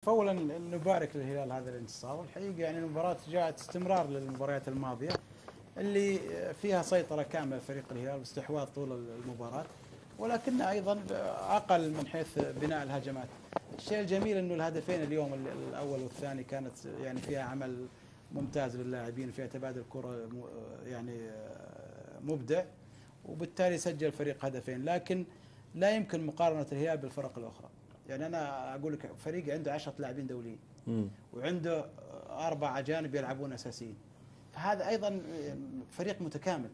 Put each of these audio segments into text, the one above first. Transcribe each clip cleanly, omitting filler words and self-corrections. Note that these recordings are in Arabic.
فولا نبارك للهلال هذا الانتصار، والحقيقه يعني المباراه جاءت استمرار للمباريات الماضيه اللي فيها سيطره كامله لفريق الهلال واستحواذ طول المباراه، ولكنها ايضا اقل من حيث بناء الهجمات. الشيء الجميل انه الهدفين اليوم الاول والثاني كانت يعني فيها عمل ممتاز للاعبين، فيها تبادل كره يعني مبدع، وبالتالي سجل الفريق هدفين. لكن لا يمكن مقارنه الهلال بالفرق الاخرى. يعني انا اقول لك فريق عنده 10 لاعبين دوليين وعنده 4 اجانب يلعبون اساسيين، فهذا ايضا فريق متكامل،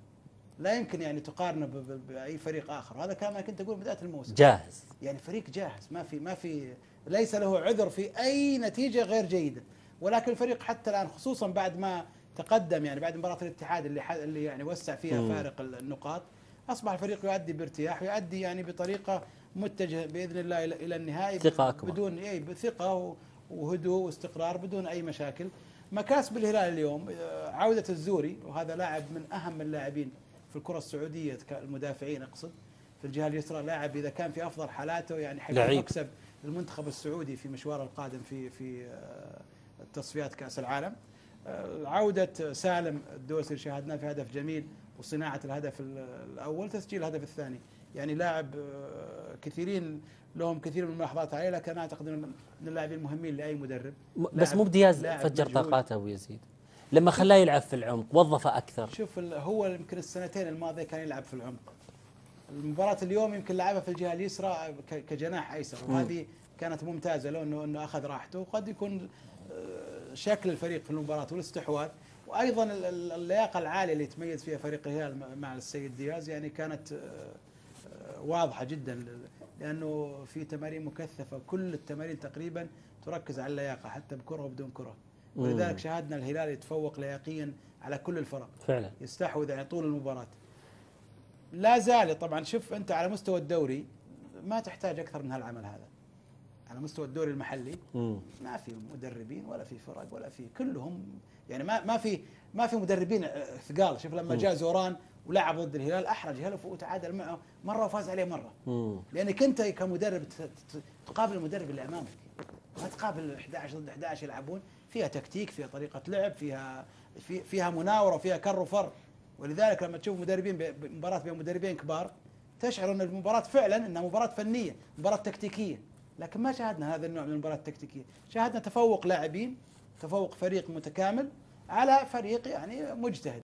لا يمكن يعني تقارنه باي فريق اخر. هذا كما كنت اقول بدايه الموسم، جاهز، يعني فريق جاهز، ما في ليس له عذر في اي نتيجه غير جيده. ولكن الفريق حتى الان خصوصا بعد ما تقدم، يعني بعد مباراه الاتحاد اللي يعني وسع فيها فارق النقاط، اصبح الفريق يؤدي بارتياح، ويؤدي يعني بطريقه متجه باذن الله الى النهائي ثقة أكبر، بدون اي ثقه وهدوء واستقرار بدون اي مشاكل. مكاسب الهلال اليوم عوده الزوري، وهذا لاعب من اهم اللاعبين في الكره السعوديه المدافعين اقصد في الجهه اليسرى، لاعب اذا كان في افضل حالاته يعني حيكون مكسب للمنتخب السعودي في مشواره القادم في تصفيات كاس العالم. عوده سالم الدوسري شاهدناه في هدف جميل، وصناعه الهدف الاول، تسجيل الهدف الثاني، يعني لاعب كثيرين لهم كثير من الملاحظات عليه، لكن اعتقد من اللاعبين المهمين لاي مدرب. بس مو بدياز فجر طاقاته ابو يزيد لما خلاه يلعب في العمق، وظفه اكثر. شوف هو يمكن السنتين الماضيه كان يلعب في العمق، المباراة اليوم يمكن لعبها في الجهة اليسرى كجناح ايسر، وهذه كانت ممتازة له انه اخذ راحته، وقد يكون شكل الفريق في المباراة والاستحواذ، وايضا اللياقة العالية اللي يتميز فيها فريق الهلال مع السيد دياز يعني كانت واضحة جدا، لانه في تمارين مكثفة، كل التمارين تقريبا تركز على اللياقة حتى بكرة وبدون كرة، ولذلك شاهدنا الهلال يتفوق لياقيا على كل الفرق فعلا، يستحوذ يعني طول المباراة. لا زال طبعا، شوف انت على مستوى الدوري ما تحتاج اكثر من هالعمل هذا. على مستوى الدوري المحلي ما في مدربين ولا في فرق ولا في، كلهم يعني ما في مدربين ثقال. شوف لما جاء زوران ولعب ضد الهلال احرج الهلال وتعادل معه مره وفاز عليه مره، لانك انت كمدرب تقابل المدرب اللي امامك، ما تقابل 11 ضد 11 يلعبون فيها تكتيك، فيها طريقه لعب، فيها مناوره، فيها كر وفر. ولذلك لما تشوف مدربين مباراة بين مدربين كبار تشعر ان المباراة فعلا انها مباراة فنية، مباراة تكتيكية، لكن ما شاهدنا هذا النوع من المباراة التكتيكية، شاهدنا تفوق لاعبين، تفوق فريق متكامل على فريق يعني مجتهد.